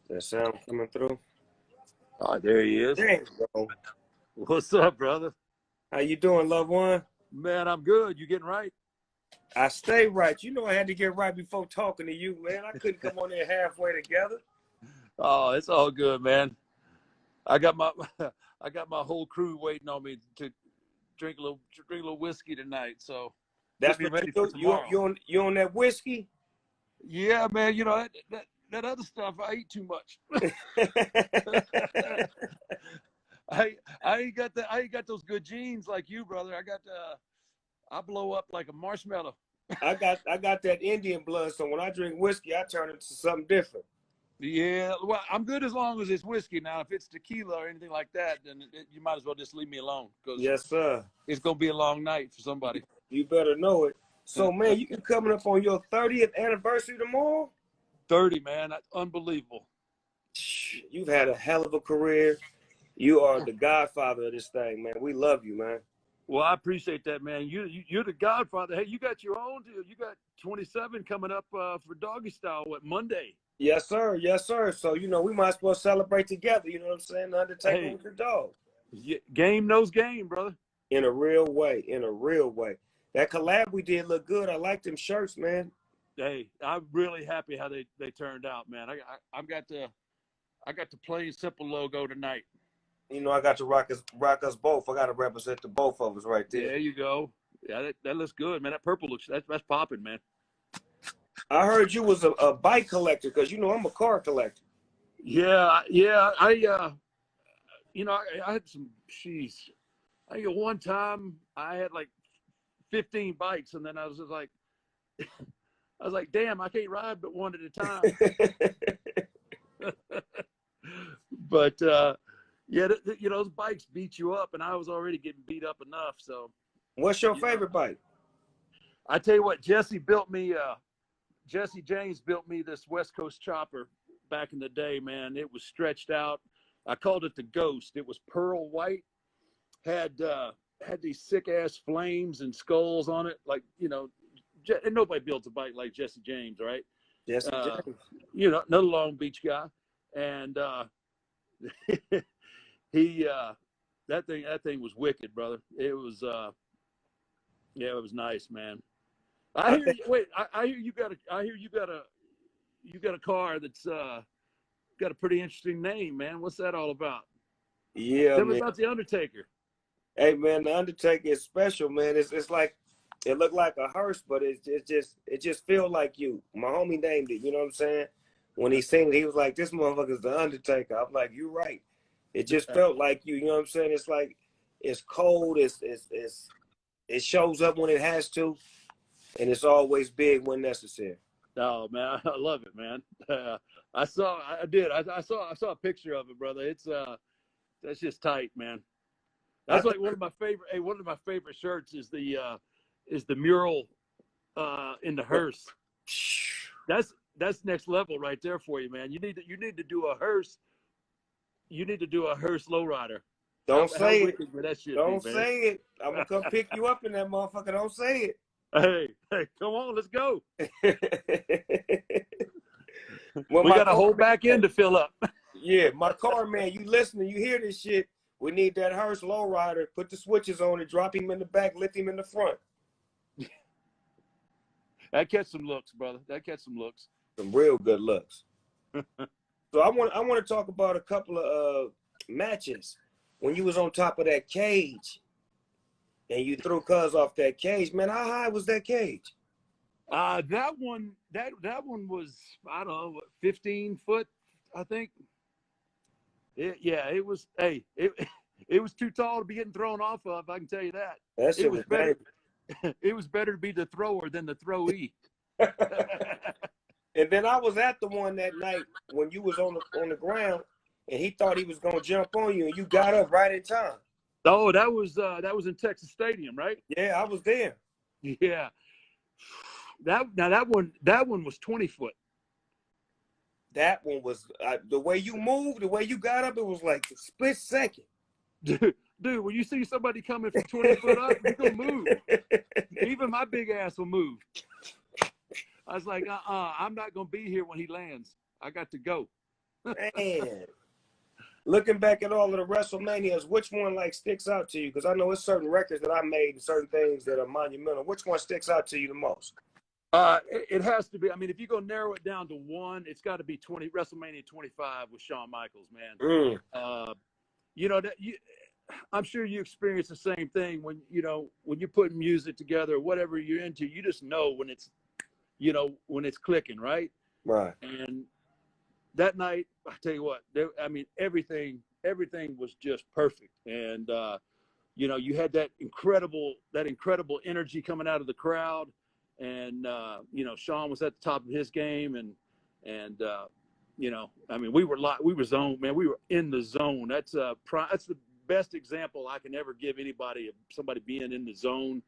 That sound coming through? Oh, there he is. There you go. What's up, brother? How you doing, loved one? Man, I'm good. You getting right? I stay right. You know I had to get right before talking to you, man. I couldn't come on there halfway together. Oh, it's all good, man. I got my I got my whole crew waiting on me to drink a little whiskey tonight. So That's get me what ready you for do. tomorrow. You on that whiskey? Yeah, man. You know that other stuff, I eat too much. I ain't got those good genes like you, brother. I blow up like a marshmallow. I got that Indian blood, so when I drink whiskey, I turn into something different. Yeah, well, I'm good as long as it's whiskey. Now, if it's tequila or anything like that, then you might as well just leave me alone because Yes, sir. it's gonna be a long night for somebody. You better know it. So, man, you coming up on your 30th anniversary tomorrow? 30, man, that's unbelievable. You've had a hell of a career. You are the godfather of this thing, man. We love you, man. Well, I appreciate that, man. You're the godfather. Hey, you got your own. You got 27 coming up for Doggy Style. What, Monday? Yes, sir. Yes, sir. So, we might as well celebrate together. You know what I'm saying? The Undertaker with the dog. Game knows game, brother. In a real way. In a real way. That collab we did look good. I like them shirts, man. Hey, I'm really happy how they turned out, man. I got the plain simple logo tonight. I got to rock us both. I got to represent the both of us right there. There you go. Yeah, that looks good, man. That purple looks that's popping, man. I heard you was a bike collector because I'm a car collector. Yeah. I had some. Jeez, I think at one time I had like 15 bikes, and then I was just like, damn, I can't ride but one at a time. But yeah, those bikes beat you up, and I was already getting beat up enough. So, what's your favorite bike? I tell you what, Jesse James built me this West Coast chopper back in the day, man. It was stretched out. I called it the Ghost. It was pearl white, had these sick ass flames and skulls on it, like and nobody builds a bike like Jesse James, right? Jesse James. Another Long Beach guy, and he that thing was wicked, brother. It was it was nice, man. I hear you got a car that's got a pretty interesting name, man. What's that all about? Yeah, Tell me man. about the Undertaker. Hey, man, the Undertaker is special, man. It's like it looked like a hearse, but it just feel like you. My homie named it. You know what I'm saying? When he seen it, he was like, "This motherfucker's the Undertaker." I'm like, "You right." It just felt like you. You know what I'm saying? It's like it's cold. It shows up when it has to, and it's always big when necessary. Oh man, I love it, man. I saw a picture of it, brother. It's that's just tight, man. That's like one of my favorite shirts is the mural in the hearse. That's next level right there for you, man. You need to do a hearse. You need to do a hearse lowrider. Don't say it. Don't say it. I'm gonna come pick you up in that motherfucker. Don't say it. Hey, come on, let's go. Well, we got a whole back end to fill up. Yeah, my car, man, you listening, you hear this shit. We need that hearse lowrider. Put the switches on it, drop him in the back, lift him in the front. That catch some looks, brother. That catch some looks. Some real good looks. So I want to talk about a couple of matches when you was on top of that cage and you threw Cuz off that cage. Man, how high was that cage? That one was, I don't know, 15 foot, I think. It was. Hey, it was too tall to be getting thrown off of. I can tell you that. That shit was better. It was better to be the thrower than the throwee. And then I was at the one that night when you was on the ground, and he thought he was gonna jump on you, and you got up right in time. Oh, that was in Texas Stadium, right? Yeah, I was there. Yeah. That one was 20 foot. That one was the way you moved, the way you got up. It was like a split second. Dude, when you see somebody coming from 20 foot up, you're gonna move. Even my big ass will move. I was like, I'm not gonna be here when he lands. I got to go. Man, looking back at all of the WrestleManias, which one like sticks out to you? Because I know it's certain records that I made and certain things that are monumental. Which one sticks out to you the most? It has to be. I mean, if you're gonna narrow it down to one, it's got to be WrestleMania 25 with Shawn Michaels, man. You know that I'm sure you experience the same thing when when you're putting music together or whatever you're into. You just know when it's when it's clicking, right? Right. And that night, I tell you what, I mean, everything was just perfect, and you had that incredible energy coming out of the crowd, and Sean was at the top of his game, and I mean, we were zoned, man. We were in the zone. That's the best example I can ever give anybody of somebody being in the zone.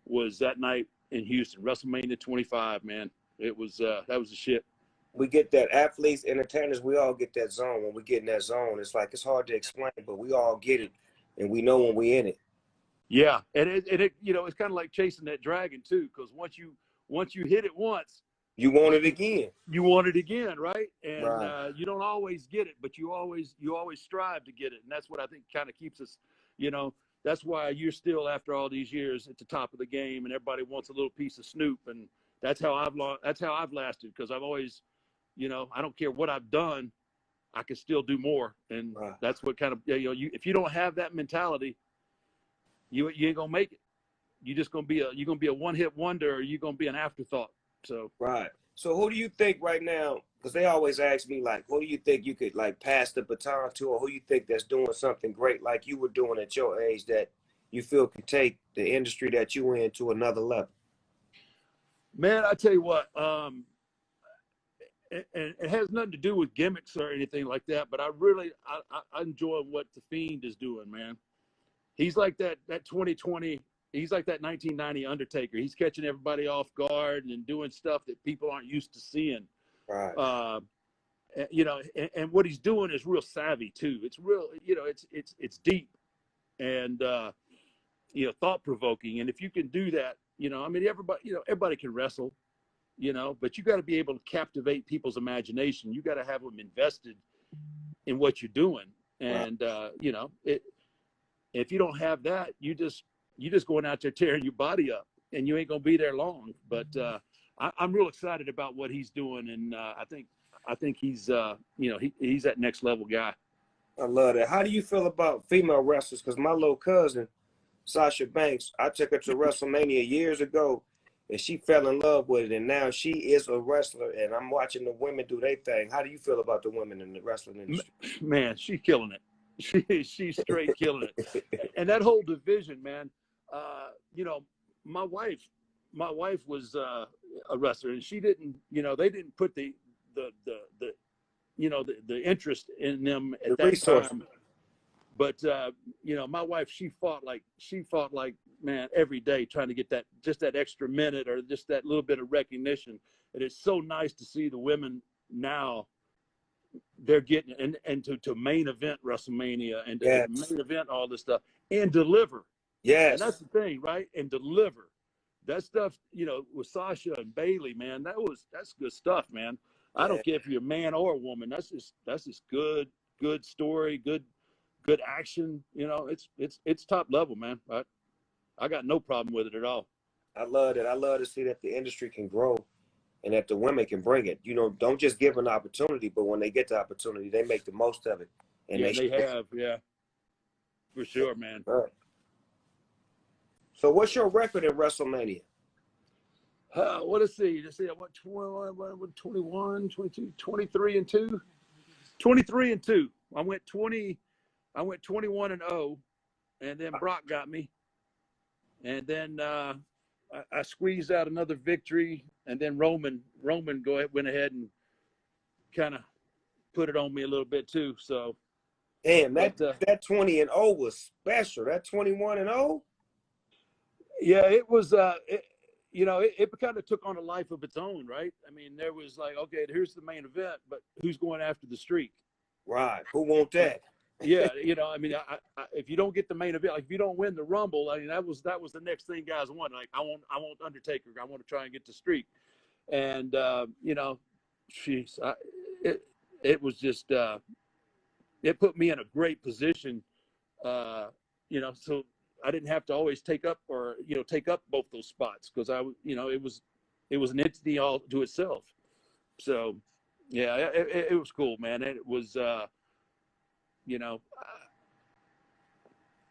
Was that night in Houston, WrestleMania 25, man. It was that was the shit. We get that, athletes, entertainers, we all get that zone. When we get in that zone, it's like, it's hard to explain, but we all get it, and we know when we in it. Yeah, and it it's kind of like chasing that dragon too, because once you hit it once, you want it again. You want it again, right? And right. You don't always get it, but you always strive to get it, and that's what I think kind of keeps us. That's why you're still, after all these years, at the top of the game, and everybody wants a little piece of Snoop, and that's how I've lasted, because I've always, I don't care what I've done, I can still do more, and right. that's what kind of if you don't have that mentality, you ain't gonna make it. You're just gonna be a one-hit wonder, or you're gonna be an afterthought. So right. So who do you think right now? Because they always ask me, like, who do you think you could like pass the baton to, or who you think that's doing something great like you were doing at your age that you feel can take the industry that you in to another level? Man, I tell you what, and it has nothing to do with gimmicks or anything like that, but I enjoy what The Fiend is doing, man. He's like that 2020. He's like that 1990 Undertaker. He's catching everybody off guard and doing stuff that people aren't used to seeing. Right. And what he's doing is real savvy too. It's real, it's deep and thought provoking. And if you can do that, I mean, everybody can wrestle, but you got to be able to captivate people's imagination. You got to have them invested in what you're doing. And if you don't have that, you just going out there tearing your body up, and you ain't gonna be there long. But I'm real excited about what he's doing, and I think he's he's that next level guy. I love that. How do you feel about female wrestlers? Because my little cousin, Sasha Banks, I took her to WrestleMania years ago, and she fell in love with it, and now she is a wrestler, and I'm watching the women do their thing. How do you feel about the women in the wrestling industry? Man, she's killing it. She's straight killing it. And that whole division, man, my wife was a wrestler, and she didn't, they didn't put the interest in them at that time. But my wife, she fought like man every day, trying to get that extra minute or just that little bit of recognition. And it's so nice to see the women now. They're getting and to main event WrestleMania and to main event all this stuff and deliver. Yes. And that's the thing, right? And deliver. That stuff, with Sasha and Bailey, man, that's good stuff, man. I don't care if you're a man or a woman. That's just good story, good action. It's top level, man. I got no problem with it at all. I love it. I love to see that the industry can grow and that the women can bring it. Don't just give an opportunity, but when they get the opportunity, they make the most of it. And they have, for sure, man. Right. So what's your record in WrestleMania? Let's see. I went 21, 22, 23 and 2. 23 and 2. I went 21 and 0, and then Brock got me. And then I squeezed out another victory, and then Roman went ahead and kind of put it on me a little bit too. So, damn, that 20 and 0 was special. That 21 and 0. Yeah, it was. It kind of took on a life of its own, right? I mean, there was like, okay, here's the main event, but who's going after the streak? Right. Who want that? Yeah, I mean, if you don't get the main event, like if you don't win the Rumble, I mean, that was the next thing guys want. Like, I want Undertaker. I want to try and get the streak. And jeez, it was just it put me in a great position, so I didn't have to always take up both those spots, because it was an entity all to itself. So yeah, it was cool, man. It was you know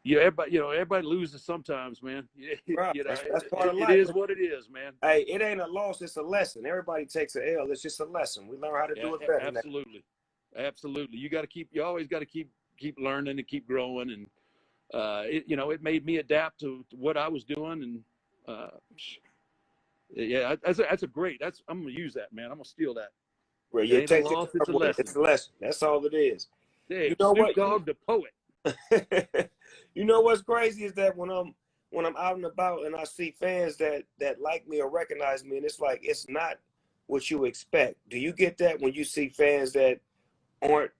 everybody loses sometimes, man. Right. That's part of It life. is what it is, man. Hey, it ain't a loss, it's a lesson. Everybody takes an L. It's just a lesson. We learn how to Yeah, do it better now. absolutely. You always got to keep learning and keep growing. And it made me adapt to what I was doing. And yeah, I'm gonna use that, man. I'm gonna steal that. Well, It you ain't a take it loss, to it's a heart. lesson. It's a lesson. That's all it is. You Damn, know Snoop what? Dogg, the poet. You know what's crazy is that when I'm out and about and I see fans that like me or recognize me, and it's like it's not what you expect. Do you get that when you see fans that aren't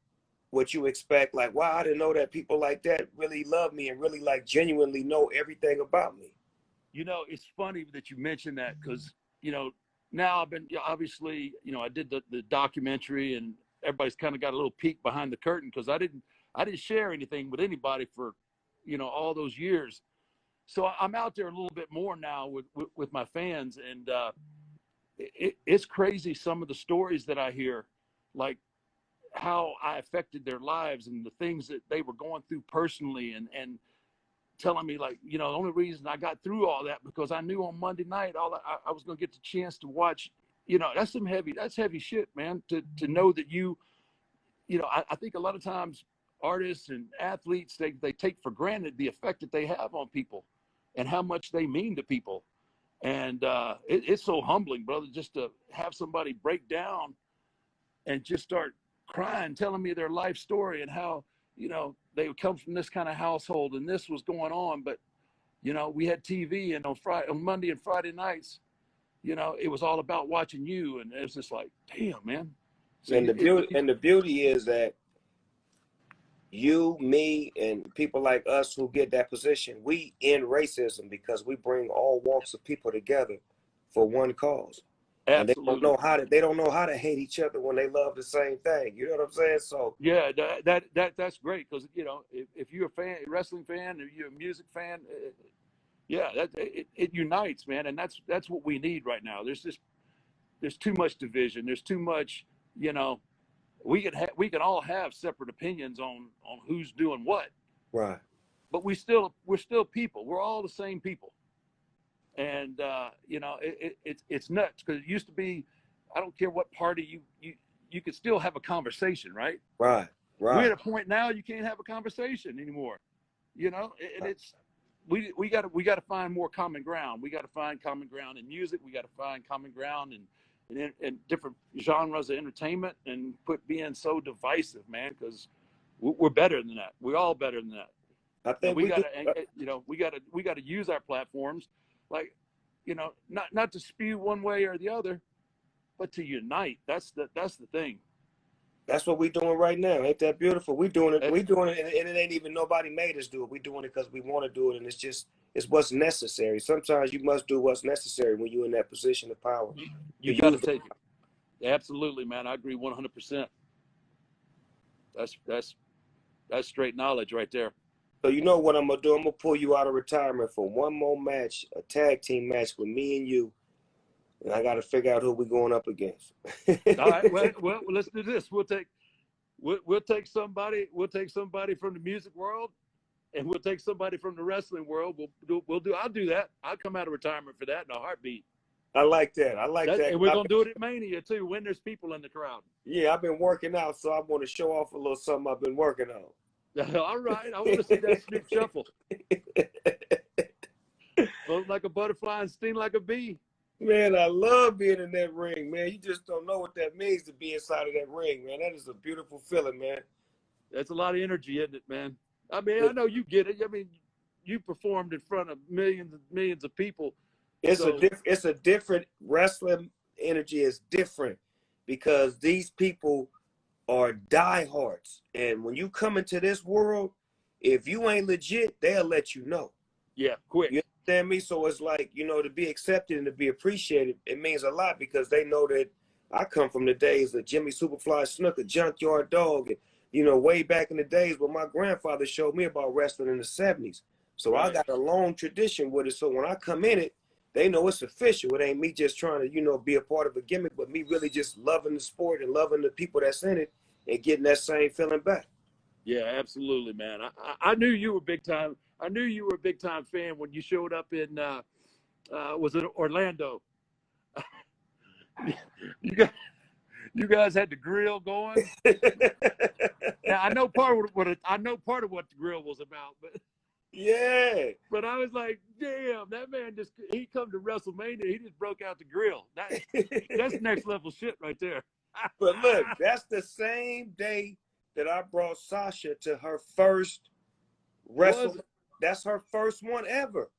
what you expect? Like, wow, I didn't know that people like that really love me and really like genuinely know everything about me. It's funny that you mentioned that, because now I've been, obviously, I did the documentary, and everybody's kind of got a little peek behind the curtain, because I didn't share anything with anybody for all those years. So I'm out there a little bit more now with my fans, and it's crazy, some of the stories that I hear, like how I affected their lives and the things that they were going through personally, and telling me, like, the only reason I got through all that because I knew on Monday night I was going to get the chance to watch. That's heavy shit, man. To know that I think a lot of times artists and athletes, they take for granted the effect that they have on people and how much they mean to people. And it's so humbling, brother, just to have somebody break down and just start crying, telling me their life story, and how they would come from this kind of household and this was going on, but we had TV, and on Monday and Friday nights, it was all about watching you, and it's just like, damn, man. So And the beauty is that you, me, and people like us who get that position, we end racism because we bring all walks of people together for one cause. And absolutely, they don't know how to hate each other when they love the same thing. You know what I'm saying? So yeah, that's great, because if you're a wrestling fan, or you're a music fan, yeah, it unites, man, and that's what we need right now. There's too much division. There's too much, we can all have separate opinions on who's doing what, right, but we're still people. We're all the same people. And it's nuts, because it used to be, I don't care what party you could still have a conversation, right? right, We're at right. a point now you can't have a conversation anymore, and it's we got to find more common ground. We got to find common ground in music. We got to find common ground in different genres of entertainment, and quit being so divisive, man, because we're better than that. We're all better than that. I And think we we do. we got to use our platforms, like, not to spew one way or the other, but to unite. That's the thing. That's what we're doing right now. Ain't that beautiful? We doing it. It, We doing it, and it ain't even nobody made us do it. We doing it because we want to do it, and it's what's necessary. Sometimes you must do what's necessary when you're in that position of power. you got to take it. Absolutely, man. I agree 100%. That's straight knowledge right there. So you know what I'm gonna do? I'm gonna pull you out of retirement for one more match, a tag team match with me and you, and I got to figure out who we're going up against. All right. Well, let's do this. We'll take somebody from the music world, and we'll take somebody from the wrestling world. I'll do that. I'll come out of retirement for that in a heartbeat. I like that. I like that. And we're gonna do it at Mania too, when there's people in the crowd. Yeah, I've been working out, so I want to show off a little something I've been working on. All right. I want to see that Snoop shuffle. Float like a butterfly and sting like a bee. Man, I love being in that ring, man. You just don't know what that means to be inside of that ring, man. That is a beautiful feeling, man. That's a lot of energy, isn't it, man? I mean, I know you get it. I mean, you performed in front of millions and millions of people. It's a different wrestling energy is different because these people are diehards. And when you come into this world, if you ain't legit, they'll let you know. Yeah, quick. You understand me? So it's like, to be accepted and to be appreciated, it means a lot because they know that I come from the days of Jimmy Superfly Snooker, Junkyard Dog, and way back in the days when my grandfather showed me about wrestling in the 70s. So I got a long tradition with it. So when I come in it, they know it's official. It ain't me just trying to, be a part of a gimmick, but me really just loving the sport and loving the people that's in it and getting that same feeling back. Yeah, absolutely, man. I knew you were big time. I knew you were a big time fan when you showed up in was it Orlando? you guys had the grill going. Now I know part of what the grill was about, but yeah. But I was like, damn, that man he come to WrestleMania, he just broke out the grill. That's next level shit right there. But look, that's the same day that I brought Sasha to her first WrestleMania. That's her first one ever.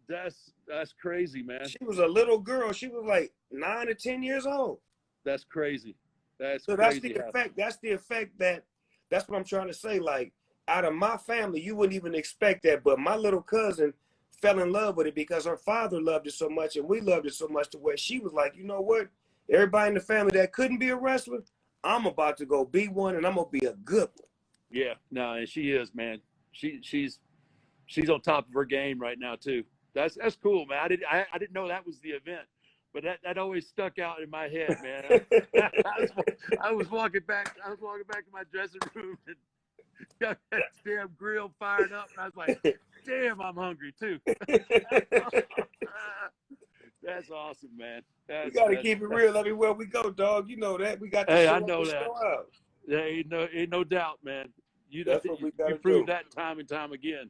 That's crazy, man. She was a little girl. She was like 9 or 10 years old. That's crazy. That's the effect. That's the effect that's what I'm trying to say. Like, out of my family, you wouldn't even expect that. But my little cousin fell in love with it because her father loved it so much and we loved it so much to where she was like, you know what? Everybody in the family that couldn't be a wrestler, I'm about to go be one, and I'm gonna be a good one. Yeah, no, and she is, man. She's on top of her game right now too. That's cool, man. I didn't know that was the event, but that always stuck out in my head, man. I was walking back to my dressing room and got that damn grill fired up, and I was like, damn, I'm hungry too. That's awesome, man. We gotta keep it real everywhere we go, dog. You know that. We got to I know that. Out. There ain't no doubt, man. You proved do. that time and time again.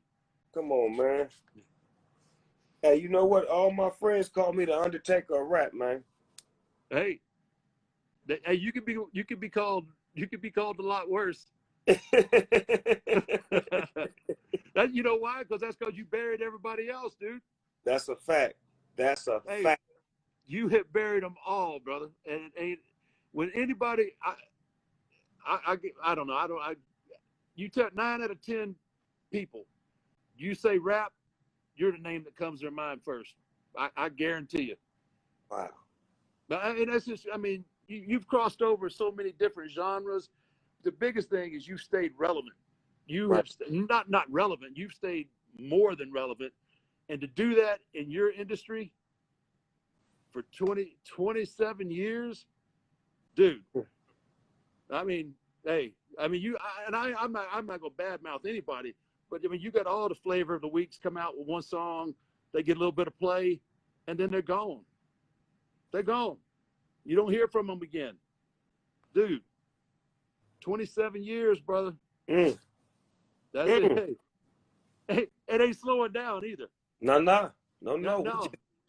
Come on, man. Hey, you know what? All my friends call me the Undertaker of rap, man. Hey, you could be called a lot worse. That, you know why? Because you buried everybody else, dude. That's a fact. That's a fact. You have buried them all, brother. And when anybody, I don't know. You tell 9 out of 10 people, you say rap, you're the name that comes to their mind first. I guarantee you. Wow. And that's just, I mean, you've crossed over so many different genres. The biggest thing is you stayed relevant. You have not relevant. You've stayed more than relevant. And to do that in your industry for 27 years, dude. I mean, hey, I mean, I'm not gonna badmouth anybody, but I mean, you got all the flavor of the weeks come out with one song, they get a little bit of play, and then they're gone. They're gone. You don't hear from them again, dude. 27 years, brother. That's it. Hey, it ain't slowing down either. No.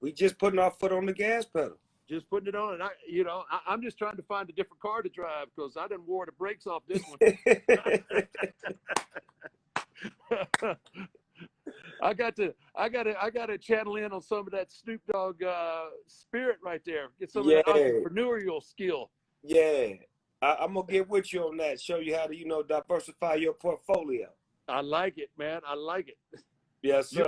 We just putting our foot on the gas pedal. Just putting it on, and I'm just trying to find a different car to drive because I didn't wore the brakes off this one. I got to channel in on some of that Snoop Dogg spirit right there. Get some of that entrepreneurial skill. Yeah, I'm gonna get with you on that. Show you how to diversify your portfolio. I like it, man. I like it. Yes, sir.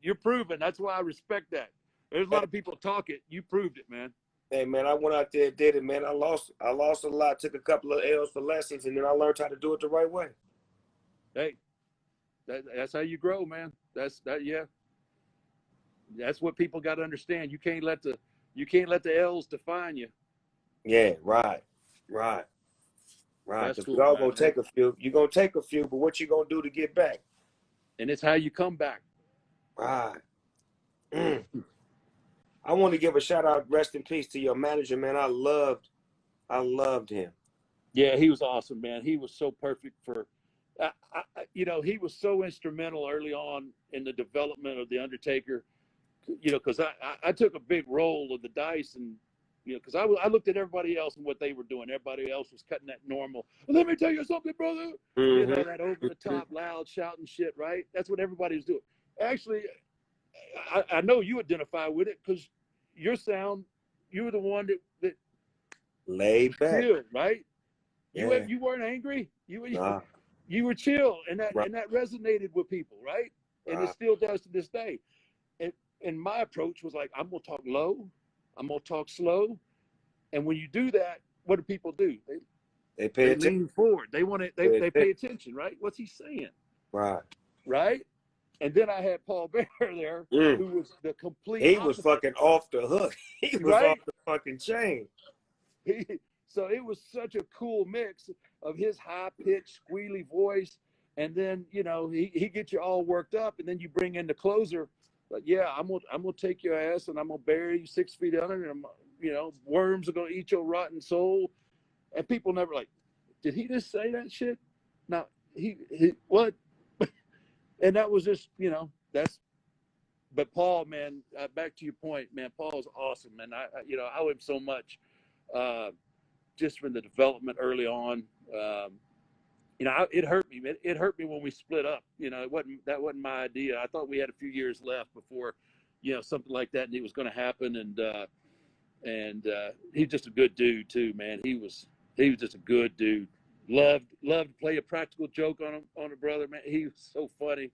You're proven. That's why I respect that. There's a lot of people talk it. You proved it, man. Hey, man, I went out there and did it, man. I lost a lot, took a couple of L's for lessons, and then I learned how to do it the right way. Hey, that's how you grow, man. That's what people got to understand. You can't let the L's define you. Yeah, right. Because cool, we all gonna take a few. You're gonna take a few, but what you gonna do to get back? And it's how you come back. Right. I want to give a shout out, rest in peace, to your manager, man. I loved him. Yeah, he was awesome, man. He was so perfect for, he was so instrumental early on in the development of the Undertaker. Because I took a big roll of the dice, and because I looked at everybody else and what they were doing. Everybody else was cutting that normal. Let me tell you something, brother. That over the top, loud, shouting shit. Right? That's what everybody was doing. Actually, I know you identify with it because your sound, you were the one that laid back, chill, right? Yeah. You weren't angry. You were chill, and that resonated with people, right? And it still does to this day. And my approach was like, I'm gonna talk low, I'm gonna talk slow, And when you do that, what do people do? They pay They attention. lean forward. They want to. They pay attention, right? What's he saying? Right. Right. And then I had Paul Bear there, who was the complete He was opposite. fucking off the hook. He was Right? off the fucking chain. So it was such a cool mix of his high-pitched, squealy voice, and then he gets you all worked up, and then you bring in the closer. But yeah, I'm gonna take your ass, and I'm gonna bury you 6 feet under, and worms are gonna eat your rotten soul. And people never like, did he just say that shit? No, he what? And that was just that's. But Paul, man, back to your point, man. Paul's awesome, man. I owe him so much. Just from the development early on. It hurt me. It hurt me when we split up. That wasn't my idea. I thought we had a few years left before, something like that was going to happen. And he's just a good dude too, man. He was just a good dude. Loved to play a practical joke on a brother, man. He was so funny.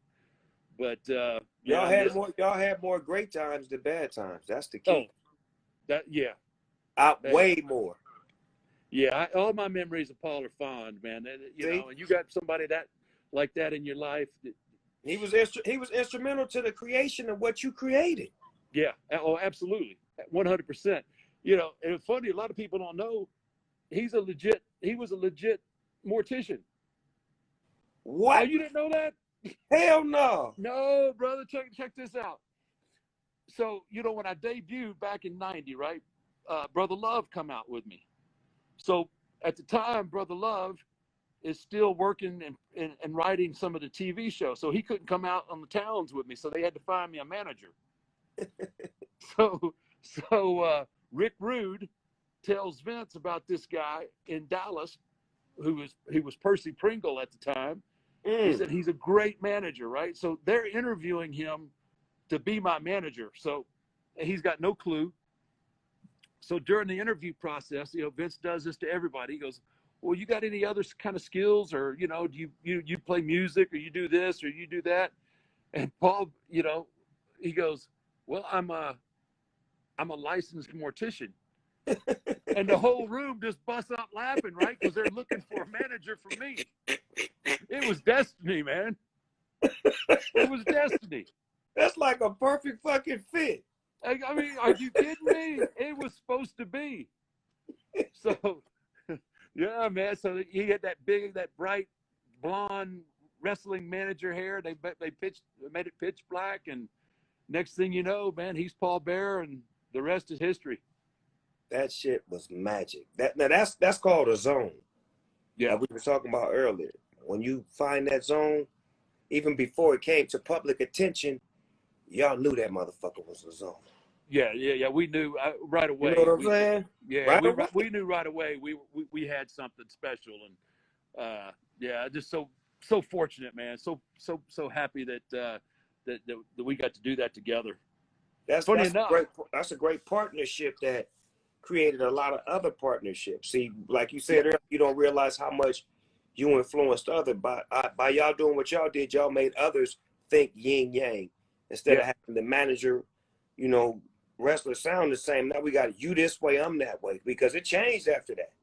But y'all had more great times than bad times. That's the key. Way more. Yeah, all my memories of Paul are fond, man. And you got somebody like that in your life. He was instrumental to the creation of what you created. Yeah. Oh, absolutely, 100%. And it's funny. A lot of people don't know he was a legit mortician. What? Oh, you didn't know that? Hell no. No, brother. Check this out. So when I debuted back in '90, right? Brother Love come out with me. So at the time, Brother Love is still working and writing some of the TV shows. So he couldn't come out on the towns with me. So they had to find me a manager. So Rick Rude tells Vince about this guy in Dallas who was Percy Pringle at the time. He said he's a great manager, right? So they're interviewing him to be my manager. So he's got no clue. So during the interview process, Vince does this to everybody. He goes, well, you got any other kind of skills, or do you play music, or you do this, or you do that? And Paul, he goes, well, I'm a licensed mortician. And the whole room just busts out laughing, right? Because they're looking for a manager for me. It was destiny, man. It was destiny. That's like a perfect fucking fit. I mean, are you kidding me? It was supposed to be. So, yeah, man. So he had that bright blonde wrestling manager hair. They made it pitch black, and next thing you know, man, he's Paul Bear, and the rest is history. That shit was magic. That's called a zone. Yeah, like we were talking about earlier. When you find that zone, even before it came to public attention, y'all knew that motherfucker was a zone. Yeah. We knew right away. You know what I'm saying? Yeah, we knew right away. We had something special, and just so fortunate, man. So happy that we got to do that together. That's a great partnership that created a lot of other partnerships. See, like you said earlier, you don't realize how much you influenced others by y'all doing what y'all did. Y'all made others think yin yang instead of having the manager, wrestler sound the same. Now we got you this way, I'm that way, because it changed after that.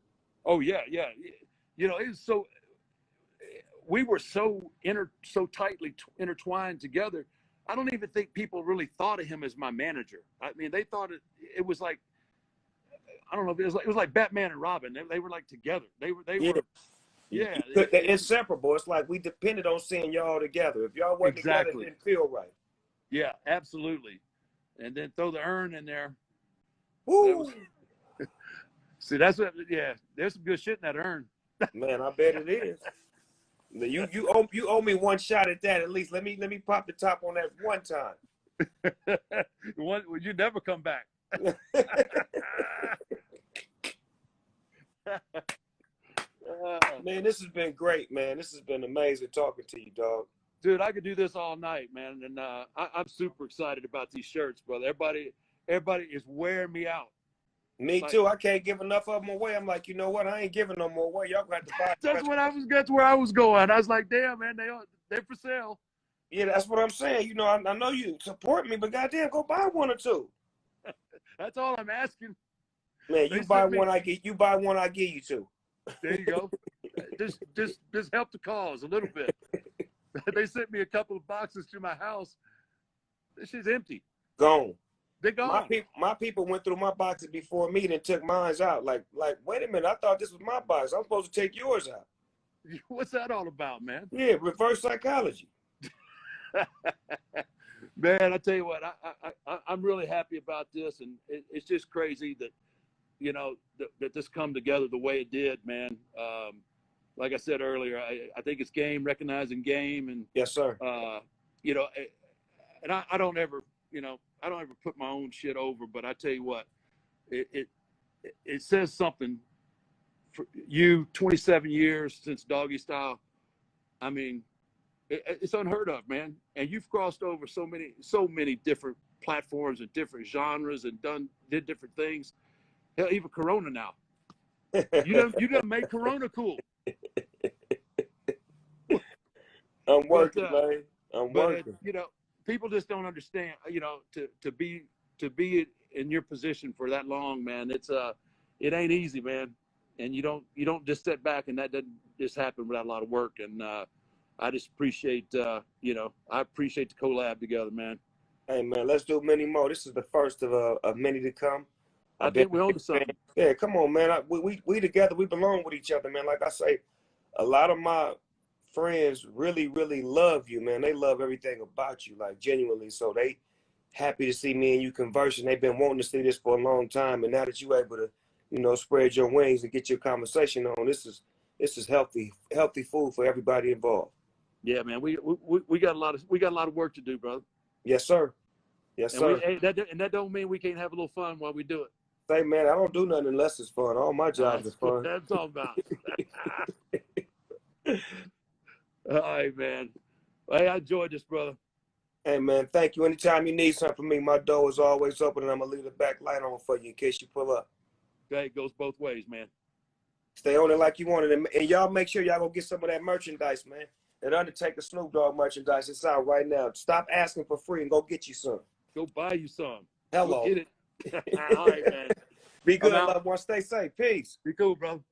Oh yeah. It was so. We were so tightly intertwined together. I don't even think people really thought of him as my manager. I mean, they thought it was like, I don't know. It was like Batman and Robin. They were like together. They were. Yeah. They're inseparable. It's like we depended on seeing y'all together. If y'all wasn't together, it didn't feel right. Yeah, absolutely. And then throw the urn in there. Woo! See, that's what. Yeah, there's some good shit in that urn. Man, I bet it is. You owe me one shot at that at least. Let me pop the top on that one time. You never come back. Man, this has been great, man. This has been amazing talking to you, dog. Dude, I could do this all night, man. And I'm super excited about these shirts, brother. Everybody is wearing me out. Me too. I can't give enough of them away. I'm like, you know what? I ain't giving no more away. Y'all got to buy. That's where I was going. I was like, damn, man, they're for sale. Yeah, that's what I'm saying. I know you support me, but goddamn, go buy one or two. That's all I'm asking. Man, They you buy sent me. one, I get you buy one, I give you two. There you go. Just help the cause a little bit. They sent me a couple of boxes to my house. This shit's empty. Gone. They're gone. My people went through my boxes before me and took mine out. Like, wait a minute, I thought this was my box. I'm supposed to take yours out. What's that all about, man? Yeah, reverse psychology. Man, I tell you what, I'm really happy about this, and it's just crazy that, you know, that this come together the way it did, man. Like I said earlier, I think it's game, recognizing game, and yes, sir. You know, and I don't ever, you know, I don't ever put my own shit over, but I tell you what, it says something for you. 27 years since Doggy Style. I mean, it's unheard of, man. And you've crossed over so many different platforms and different genres and did different things. Hell, even Corona now. You done made Corona cool. I'm working, man. I'm working. You know, people just don't understand. You know, to be in your position for that long, man. It ain't easy, man. And you don't just sit back, and that doesn't just happen without a lot of work. And I just appreciate, you know, I appreciate the collab together, man. Hey, man, let's do many more. This is the first of many to come. I think we're on to something. Yeah, come on, man. We together, we belong with each other, man. Like I say, a lot of my friends really, really love you, man. They love everything about you, like genuinely. So they happy to see me and you conversing. They've been wanting to see this for a long time, and now that you're able to, you know, spread your wings and get your conversation on, this is healthy food for everybody involved. Yeah, man. We got a lot of work to do, brother. Yes, sir. Yes, sir. And that don't mean we can't have a little fun while we do it. Say, man, I don't do nothing unless it's fun. All my jobs are fun. That's all about. All right, man. Hey, I enjoyed this, brother. Hey, man, thank you. Anytime you need something from me, my door is always open, and I'm going to leave the back light on for you in case you pull up. Okay, it goes both ways, man. Stay on it like you want it. And y'all make sure y'all go get some of that merchandise, man. That Undertaker Snoop Dogg merchandise. It's out right now. Stop asking for free and go get you some. Go buy you some. Hello. Go get it. All right, man. Be good, loved one. Stay safe. Peace. Be cool, brother.